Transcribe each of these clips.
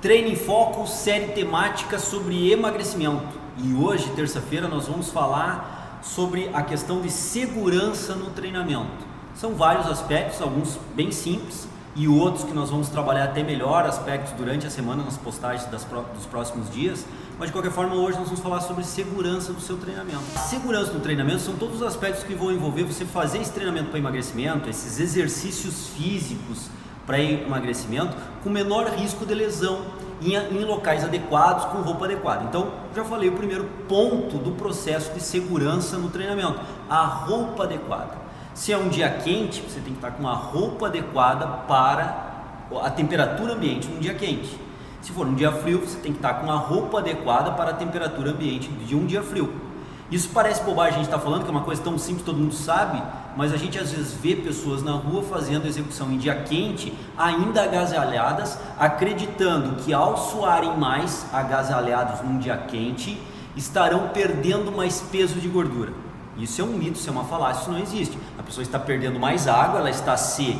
Treino em Foco, série temática sobre emagrecimento. E hoje, terça-feira, nós vamos falar sobre a questão de segurança no treinamento. São vários aspectos, alguns bem simples e outros que nós vamos trabalhar até melhor aspectos durante a semana nas postagens dos próximos dias. Mas de qualquer forma, hoje nós vamos falar sobre segurança do seu treinamento. Segurança no treinamento são todos os aspectos que vão envolver você fazer esse treinamento para emagrecimento, esses exercícios físicos para emagrecimento com menor risco de lesão em locais adequados, com roupa adequada. Então, já falei o primeiro ponto do processo de segurança no treinamento, a roupa adequada. Se é um dia quente, você tem que estar com uma roupa adequada para a temperatura ambiente num dia quente. Se for um dia frio, você tem que estar com uma roupa adequada para a temperatura ambiente de um dia frio. Isso parece bobagem a gente estar falando, que é uma coisa tão simples, todo mundo sabe, mas a gente às vezes vê pessoas na rua fazendo execução em dia quente, ainda agasalhadas, acreditando que ao suarem mais agasalhados num dia quente, estarão perdendo mais peso de gordura. Isso é um mito, isso é uma falácia, isso não existe. A pessoa está perdendo mais água, ela está se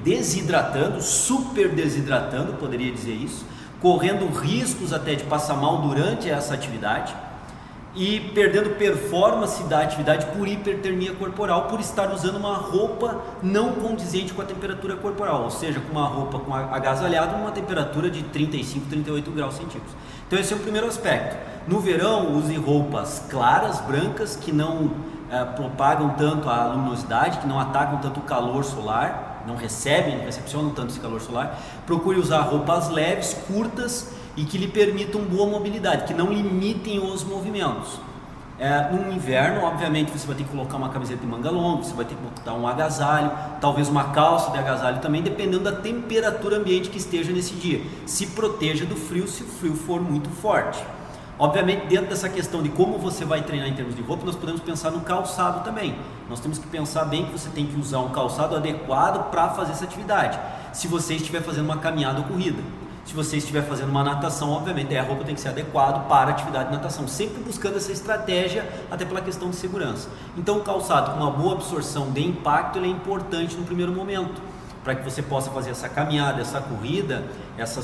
desidratando, super desidratando, poderia dizer isso, correndo riscos até de passar mal durante essa atividade e perdendo performance da atividade por hipertermia corporal, por estar usando uma roupa não condizente com a temperatura corporal, ou seja, com uma roupa agasalhada numa temperatura de 35, 38 graus centígrados. Então esse é o primeiro aspecto. No verão, use roupas claras, brancas, que não propagam tanto a luminosidade, que não atacam tanto o calor solar, não recepcionam tanto esse calor solar. Procure usar roupas leves, curtas e que lhe permitam boa mobilidade, que não limitem os movimentos. No inverno, obviamente, você vai ter que colocar uma camiseta de manga longa, você vai ter que botar um agasalho, talvez uma calça de agasalho também, dependendo da temperatura ambiente que esteja nesse dia. Se proteja do frio se o frio for muito forte. Obviamente, dentro dessa questão de como você vai treinar em termos de roupa, nós podemos pensar no calçado também. Nós temos que pensar bem que você tem que usar um calçado adequado para fazer essa atividade. Se você estiver fazendo uma caminhada ou corrida, se você estiver fazendo uma natação, obviamente a roupa tem que ser adequada para a atividade de natação, sempre buscando essa estratégia, até pela questão de segurança. Então o calçado com uma boa absorção de impacto, ele é importante no primeiro momento, para que você possa fazer essa caminhada, essa corrida, esse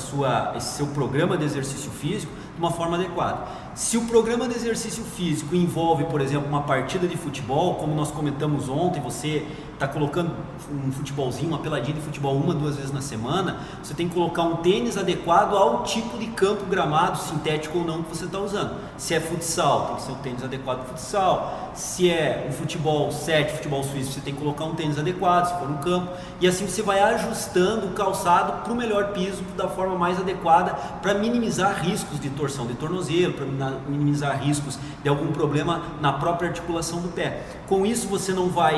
seu programa de exercício físico de uma forma adequada. Se o programa de exercício físico envolve, por exemplo, uma partida de futebol, como nós comentamos ontem, você está colocando um futebolzinho, uma peladinha de futebol 1, 2 vezes na semana, você tem que colocar um tênis adequado ao tipo de campo, gramado, sintético ou não, que você está usando. Se é futsal, tem que ser um tênis adequado para futsal. Se é um futebol 7, futebol suíço, você tem que colocar um tênis adequado, se for um campo. E assim você vai ajustando o calçado para o melhor piso, da forma mais adequada, para minimizar riscos de torção de tornozelo, para minimizar riscos de algum problema na própria articulação do pé. Com isso, você não vai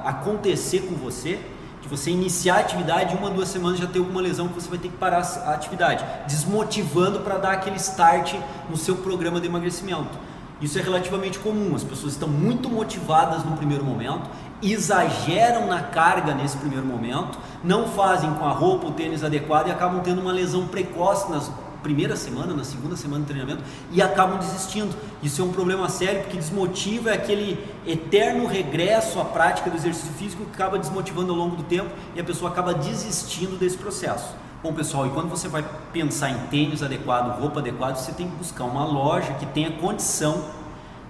acontecer com você, de você iniciar a atividade e 1 ou 2 semanas já ter alguma lesão que você vai ter que parar a atividade, desmotivando para dar aquele start no seu programa de emagrecimento. Isso é relativamente comum, as pessoas estão muito motivadas no primeiro momento, exageram na carga nesse primeiro momento, não fazem com a roupa, o tênis adequado e acabam tendo uma lesão precoce nas primeira semana, na segunda semana de treinamento e acabam desistindo. Isso é um problema sério, porque desmotiva, é aquele eterno regresso à prática do exercício físico que acaba desmotivando ao longo do tempo e a pessoa acaba desistindo desse processo. Bom pessoal, e quando você vai pensar em tênis adequado, roupa adequada, você tem que buscar uma loja que tenha condição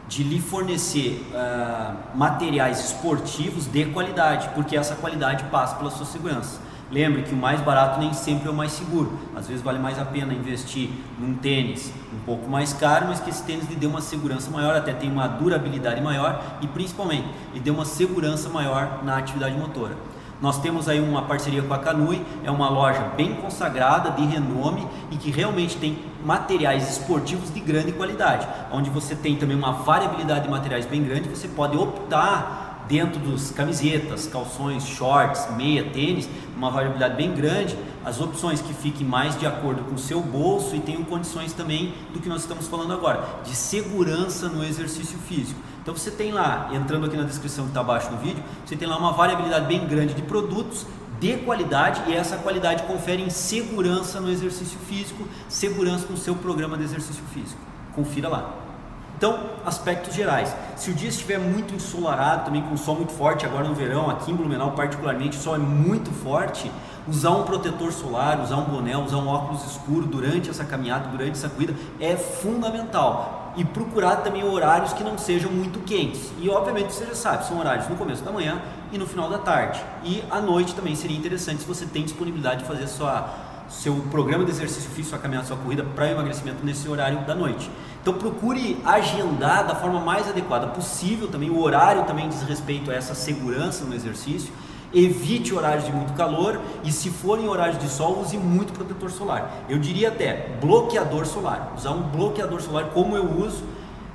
de lhe fornecer materiais esportivos de qualidade, porque essa qualidade passa pela sua segurança. Lembre que o mais barato nem sempre é o mais seguro. Às vezes vale mais a pena investir num tênis um pouco mais caro, mas que esse tênis lhe dê uma segurança maior, até tem uma durabilidade maior e principalmente lhe dê uma segurança maior na atividade motora. Nós temos aí uma parceria com a Canui, é uma loja bem consagrada, de renome e que realmente tem materiais esportivos de grande qualidade, onde você tem também uma variabilidade de materiais bem grande. Você pode optar dentro dos camisetas, calções, shorts, meia, tênis, uma variabilidade bem grande, as opções que fiquem mais de acordo com o seu bolso e tenham condições também do que nós estamos falando agora, de segurança no exercício físico. Então você tem lá, entrando aqui na descrição que está abaixo do vídeo, você tem lá uma variabilidade bem grande de produtos de qualidade e essa qualidade confere em segurança no exercício físico, segurança no seu programa de exercício físico. Confira lá. Então, aspectos gerais. Se o dia estiver muito ensolarado, também com sol muito forte, agora no verão, aqui em Blumenau particularmente, o sol é muito forte, Usar um protetor solar, usar um boné, usar um óculos escuro durante essa caminhada, durante essa corrida é fundamental. E procurar também horários que não sejam muito quentes. E obviamente você já sabe, são horários no começo da manhã e no final da tarde. E à noite também seria interessante se você tem disponibilidade de fazer seu programa de exercício físico, sua caminhada, sua corrida para emagrecimento nesse horário da noite. Então procure agendar da forma mais adequada possível também. O horário também diz respeito a essa segurança no exercício. Evite horários de muito calor e, se for em horários de sol, use muito protetor solar. Eu diria até bloqueador solar, usar um bloqueador solar como eu uso,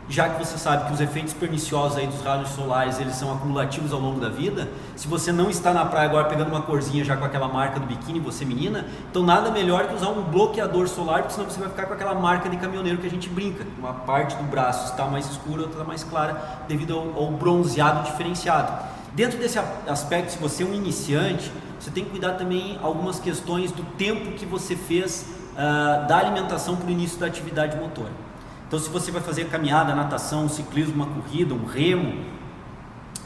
já que você sabe que os efeitos perniciosos aí dos raios solares, eles são acumulativos ao longo da vida. Se você não está na praia agora pegando uma corzinha já com aquela marca do biquíni, você menina, então nada melhor que usar um bloqueador solar, porque senão você vai ficar com aquela marca de caminhoneiro que a gente brinca. Uma parte do braço está mais escura, outra está mais clara, devido ao bronzeado diferenciado. Dentro desse aspecto, se você é um iniciante, você tem que cuidar também algumas questões do tempo que você fez da alimentação para o início da atividade motora. Então, se você vai fazer caminhada, natação, ciclismo, uma corrida, um remo,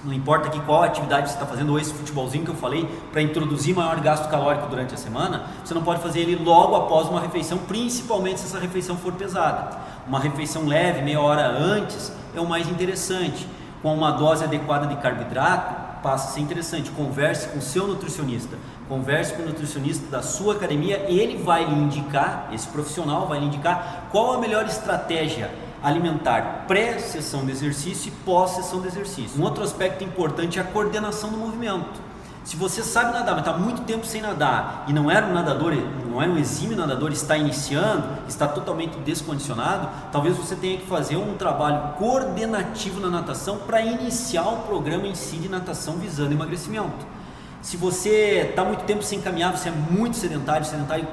não importa aqui qual atividade você está fazendo, ou esse futebolzinho que eu falei, para introduzir maior gasto calórico durante a semana, você não pode fazer ele logo após uma refeição, principalmente se essa refeição for pesada. Uma refeição leve, meia hora antes, é o mais interessante. Com uma dose adequada de carboidrato, passa a ser interessante. Converse com o seu nutricionista, converse com o nutricionista da sua academia, ele vai lhe indicar, esse profissional vai lhe indicar qual a melhor estratégia alimentar pré-sessão de exercício e pós-sessão de exercício. Um outro aspecto importante é a coordenação do movimento. Se você sabe nadar, mas está muito tempo sem nadar e não era um nadador, não era um exímio nadador, está iniciando, está totalmente descondicionado, talvez você tenha que fazer um trabalho coordenativo na natação para iniciar o programa em si de natação visando emagrecimento. Se você está muito tempo sem caminhar, você é muito sedentário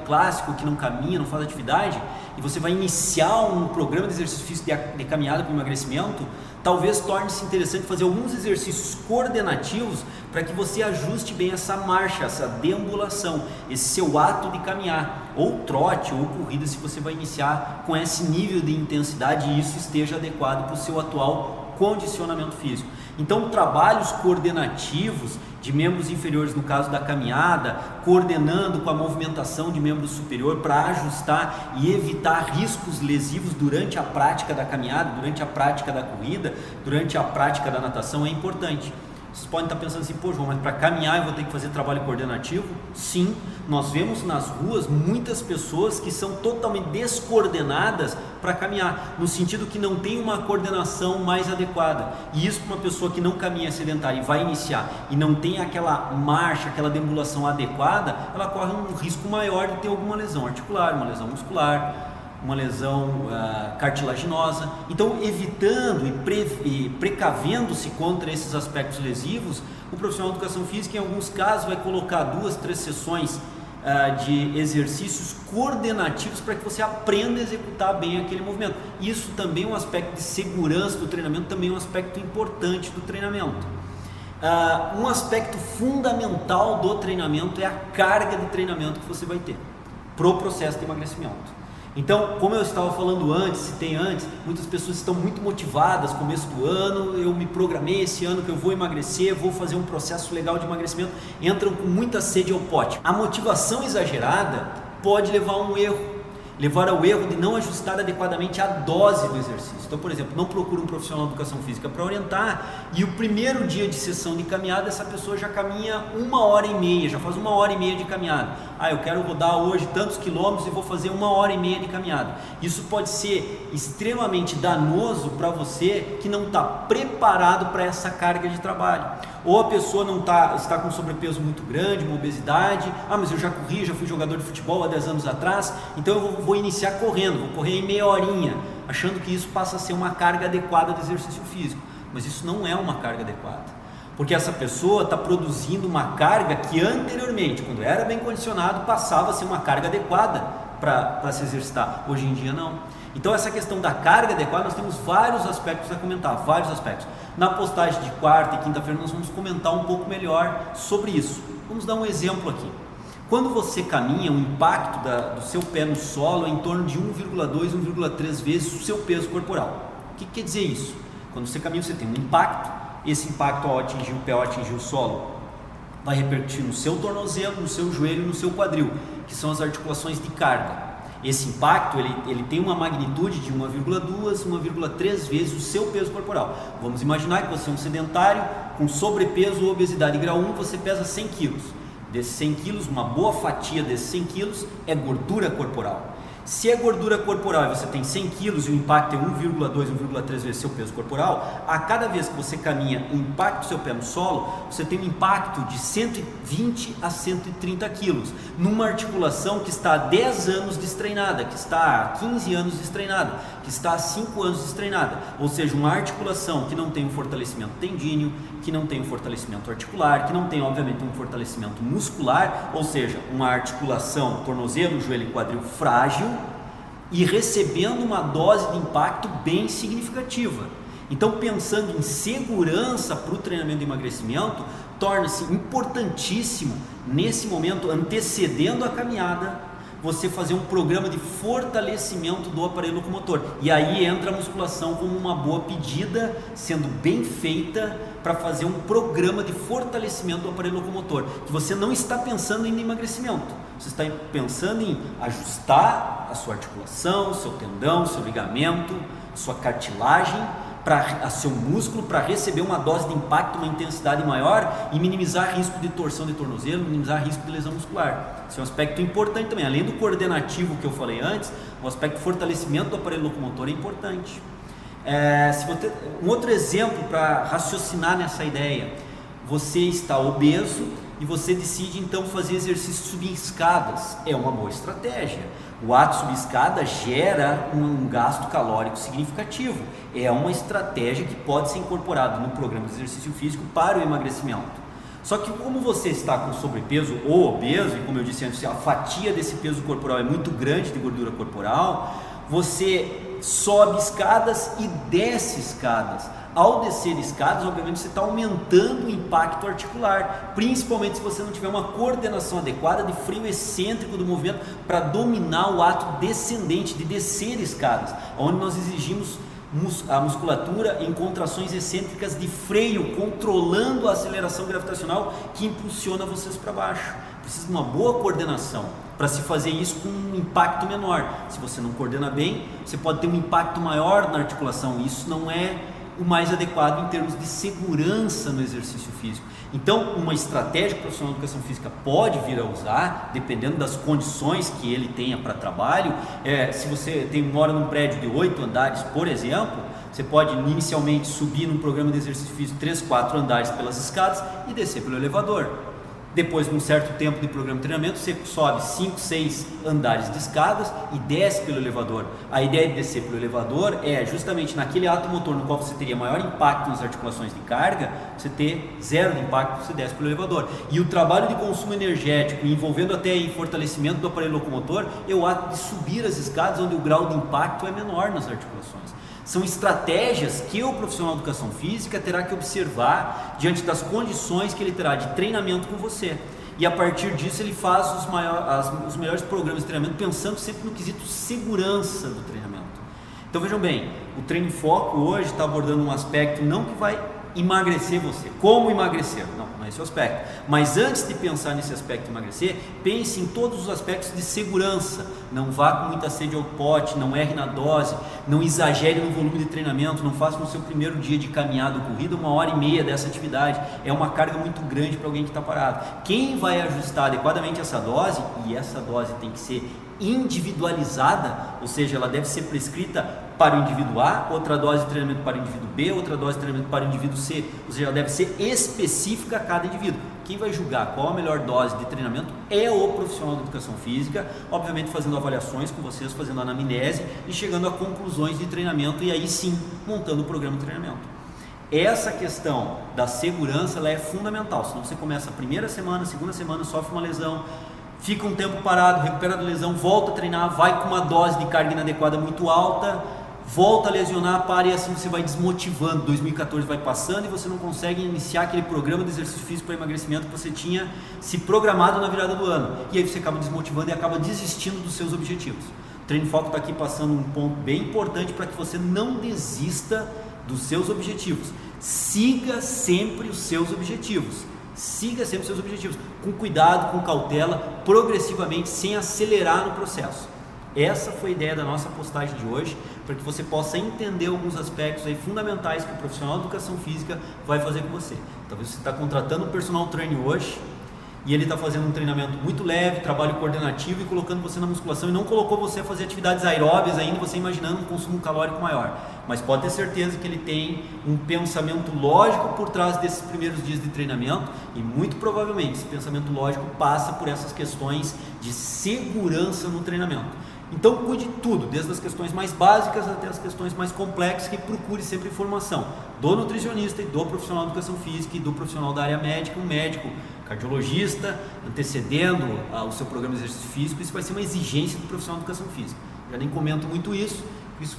clássico, que não caminha, não faz atividade, e você vai iniciar um programa de exercício físico de caminhada para emagrecimento, talvez torne-se interessante fazer alguns exercícios coordenativos para que você ajuste bem essa marcha, essa deambulação, esse seu ato de caminhar, ou trote, ou corrida, se você vai iniciar com esse nível de intensidade e isso esteja adequado para o seu atual condicionamento físico. Então, trabalhos coordenativos de membros inferiores, no caso da caminhada, coordenando com a movimentação de membro superior para ajustar e evitar riscos lesivos durante a prática da caminhada, durante a prática da corrida, durante a prática da natação é importante. Vocês podem estar pensando assim, pô João, mas para caminhar eu vou ter que fazer trabalho coordenativo? Sim, nós vemos nas ruas muitas pessoas que são totalmente descoordenadas para caminhar, no sentido que não tem uma coordenação mais adequada. E isso para uma pessoa que não caminha sedentária e vai iniciar e não tem aquela marcha, aquela deambulação adequada, ela corre um risco maior de ter alguma lesão articular, uma lesão muscular, uma lesão cartilaginosa. Então, evitando e precavendo-se contra esses aspectos lesivos, o profissional de educação física, em alguns casos, vai colocar 2, 3 sessões de exercícios coordenativos para que você aprenda a executar bem aquele movimento. Isso também é um aspecto de segurança do treinamento, também é um aspecto importante do treinamento. Um aspecto fundamental do treinamento é a carga de treinamento que você vai ter para o processo de emagrecimento. Então, como eu estava falando antes, citei antes, muitas pessoas estão muito motivadas, começo do ano, eu me programei esse ano que eu vou emagrecer, vou fazer um processo legal de emagrecimento, entram com muita sede ao pote. A motivação exagerada pode levar a um erro, levar ao erro de não ajustar adequadamente a dose do exercício. Então, por exemplo, não procura um profissional de educação física para orientar e o primeiro dia de sessão de caminhada, essa pessoa já caminha 1h30, já faz 1h30 de caminhada. Eu quero rodar hoje tantos quilômetros e vou fazer 1h30 de caminhada. Isso pode ser extremamente danoso para você que não está preparado para essa carga de trabalho. Ou a pessoa não está com sobrepeso muito grande, uma obesidade, mas eu já corri, já fui jogador de futebol há 10 anos atrás, então eu vou iniciar correndo, vou correr em meia horinha, achando que isso passa a ser uma carga adequada de exercício físico. Mas isso não é uma carga adequada, porque essa pessoa está produzindo uma carga que anteriormente, quando era bem condicionado, passava a ser uma carga adequada para se exercitar. Hoje em dia não. Então essa questão da carga adequada, nós temos vários aspectos a comentar, vários aspectos. Na postagem de quarta e quinta-feira nós vamos comentar um pouco melhor sobre isso. Vamos dar um exemplo aqui. Quando você caminha, o impacto do seu pé no solo é em torno de 1,2, 1,3 vezes o seu peso corporal. O que quer dizer isso? Quando você caminha, você tem um impacto, esse impacto ao atingir o pé, ao atingir o solo, vai repercutir no seu tornozelo, no seu joelho e no seu quadril, que são as articulações de carga. Esse impacto ele tem uma magnitude de 1,2, 1,3 vezes o seu peso corporal. Vamos imaginar que você é um sedentário com sobrepeso ou obesidade grau 1, você pesa 100 quilos. Desses 100 quilos, uma boa fatia desses 100 quilos é gordura corporal. Se é gordura corporal e você tem 100 quilos e o impacto é 1,2, 1,3 vezes seu peso corporal, a cada vez que você caminha e impacta o seu pé no solo, você tem um impacto de 120 a 130 quilos, numa articulação que está há 10 anos destreinada, que está há 15 anos destreinada, que está há 5 anos destreinada, ou seja, uma articulação que não tem um fortalecimento tendíneo, que não tem um fortalecimento articular, que não tem obviamente um fortalecimento muscular, ou seja, uma articulação, tornozelo, joelho e quadril frágil, e recebendo uma dose de impacto bem significativa. Então, pensando em segurança para o treinamento de emagrecimento, torna-se importantíssimo, nesse momento, antecedendo a caminhada, você fazer um programa de fortalecimento do aparelho locomotor. E aí entra a musculação como uma boa pedida, sendo bem feita, para fazer um programa de fortalecimento do aparelho locomotor, que você não está pensando em emagrecimento, você está pensando em ajustar a sua articulação, seu tendão, seu ligamento, sua cartilagem, a seu músculo, para receber uma dose de impacto, uma intensidade maior e minimizar risco de torção de tornozelo, minimizar risco de lesão muscular. Esse é um aspecto importante também, além do coordenativo que eu falei antes, o aspecto de fortalecimento do aparelho locomotor é importante. Um outro exemplo para raciocinar nessa ideia: você está obeso e você decide então fazer exercício subir escadas. É uma boa estratégia. O ato de subir escada gera um gasto calórico significativo. É uma estratégia que pode ser incorporada no programa de exercício físico para o emagrecimento. Só que como você está com sobrepeso ou obeso, e como eu disse antes, a fatia desse peso corporal é muito grande de gordura corporal, você sobe escadas e desce escadas. Ao descer escadas, obviamente você está aumentando o impacto articular, principalmente se você não tiver uma coordenação adequada de freio excêntrico do movimento para dominar o ato descendente de descer escadas, onde nós exigimos a musculatura em contrações excêntricas de freio, controlando a aceleração gravitacional que impulsiona vocês para baixo. Precisa de uma boa coordenação para se fazer isso com um impacto menor. Se você não coordena bem, você pode ter um impacto maior na articulação. Isso não é o mais adequado em termos de segurança no exercício físico. Então, uma estratégia que o profissional de educação física pode vir a usar, dependendo das condições que ele tenha para trabalho, se você mora num prédio de 8 andares, por exemplo, você pode inicialmente subir num programa de exercício físico 3, 4 andares pelas escadas e descer pelo elevador. Depois de um certo tempo de programa de treinamento, você sobe 5, 6 andares de escadas e desce pelo elevador. A ideia de descer pelo elevador é justamente naquele ato motor no qual você teria maior impacto nas articulações de carga, você ter zero de impacto, você desce pelo elevador. E o trabalho de consumo energético, envolvendo até aí fortalecimento do aparelho locomotor, é o ato de subir as escadas, onde o grau de impacto é menor nas articulações. São estratégias que o profissional de educação física terá que observar diante das condições que ele terá de treinamento com você. E a partir disso ele faz os melhores programas de treinamento, pensando sempre no quesito segurança do treinamento. Então vejam bem, o Treino em Foco hoje está abordando um aspecto não que vai emagrecer você, como emagrecer, não é esse o aspecto, mas antes de pensar nesse aspecto de emagrecer, pense em todos os aspectos de segurança. Não vá com muita sede ao pote, não erre na dose, não exagere no volume de treinamento, não faça no seu primeiro dia de caminhada ou corrida 1h30 dessa atividade, é uma carga muito grande para alguém que está parado. Quem vai ajustar adequadamente essa dose, e essa dose tem que ser individualizada, ou seja, ela deve ser prescrita para o indivíduo A, outra dose de treinamento para o indivíduo B, outra dose de treinamento para o indivíduo C, ou seja, ela deve ser específica a cada indivíduo. Quem vai julgar qual a melhor dose de treinamento é o profissional de educação física, obviamente fazendo avaliações com vocês, fazendo anamnese e chegando a conclusões de treinamento e aí sim montando o programa de treinamento. Essa questão da segurança ela é fundamental, senão você começa a primeira semana, segunda semana, sofre uma lesão, fica um tempo parado, recupera da lesão, volta a treinar, vai com uma dose de carga inadequada muito alta, volta a lesionar, para, e assim você vai desmotivando. 2014 vai passando e você não consegue iniciar aquele programa de exercício físico para emagrecimento que você tinha se programado na virada do ano, e aí você acaba desmotivando e acaba desistindo dos seus objetivos. O Treino em Foco está aqui passando um ponto bem importante para que você não desista dos seus objetivos. Siga sempre os seus objetivos, siga sempre seus objetivos, com cuidado, com cautela, progressivamente, sem acelerar no processo. Essa foi a ideia da nossa postagem de hoje, para que você possa entender alguns aspectos aí fundamentais que o profissional de educação física vai fazer com você. Talvez você está contratando um personal trainer hoje, e ele está fazendo um treinamento muito leve, trabalho coordenativo e colocando você na musculação e não colocou você a fazer atividades aeróbias ainda, você imaginando um consumo calórico maior. Mas pode ter certeza que ele tem um pensamento lógico por trás desses primeiros dias de treinamento e muito provavelmente esse pensamento lógico passa por essas questões de segurança no treinamento. Então cuide de tudo, desde as questões mais básicas até as questões mais complexas, que procure sempre informação do nutricionista e do profissional de educação física e do profissional da área médica, um médico cardiologista, antecedendo o seu programa de exercício físico. Isso vai ser uma exigência do profissional de educação física. Já nem comento muito isso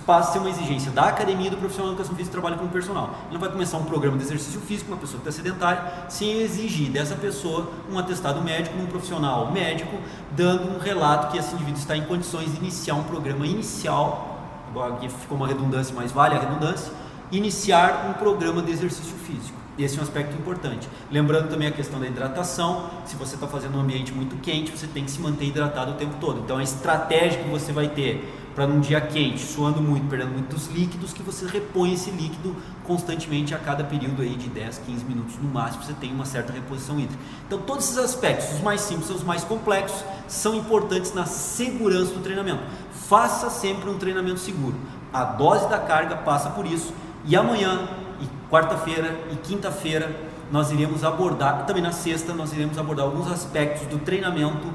passa a ser uma exigência da academia do profissional de educação física que trabalha com o personal. Ele não vai começar um programa de exercício físico, uma pessoa que está sedentária, sem exigir dessa pessoa um atestado médico, um profissional médico, dando um relato que esse indivíduo está em condições de iniciar um programa inicial, agora aqui ficou uma redundância, mas vale a redundância, iniciar um programa de exercício físico. Esse é um aspecto importante. Lembrando também a questão da hidratação. Se você está fazendo um ambiente muito quente, você tem que se manter hidratado o tempo todo. Então a estratégia que você vai ter para num dia quente, suando muito, perdendo muitos líquidos, que você repõe esse líquido constantemente a cada período aí de 10, 15 minutos no máximo, você tem uma certa reposição hídrica. Então todos esses aspectos, os mais simples e os mais complexos, são importantes na segurança do treinamento. Faça sempre um treinamento seguro. A dose da carga passa por isso. E amanhã, e quarta-feira e quinta-feira, nós iremos abordar, também na sexta, nós iremos abordar alguns aspectos do treinamento,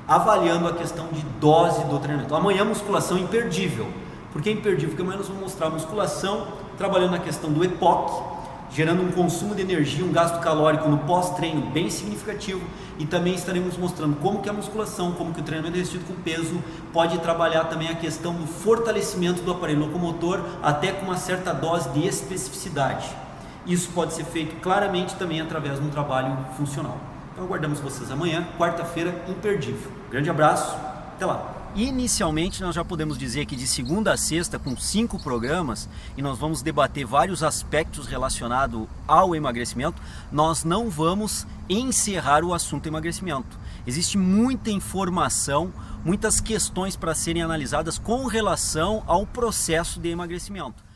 avaliando a questão de dose do treinamento. Amanhã musculação imperdível. Por que imperdível? Porque amanhã nós vamos mostrar a musculação, trabalhando na questão do EPOC, gerando um consumo de energia, um gasto calórico no pós-treino bem significativo, e também estaremos mostrando como que a musculação, como que o treinamento resistido com peso pode trabalhar também a questão do fortalecimento do aparelho locomotor, até com uma certa dose de especificidade. Isso pode ser feito claramente também através de um trabalho funcional. Então aguardamos vocês amanhã, quarta-feira, imperdível. Grande abraço, até lá! Inicialmente nós já podemos dizer que de segunda a sexta, com 5 programas, e nós vamos debater vários aspectos relacionados ao emagrecimento, nós não vamos encerrar o assunto emagrecimento. Existe muita informação, muitas questões para serem analisadas com relação ao processo de emagrecimento.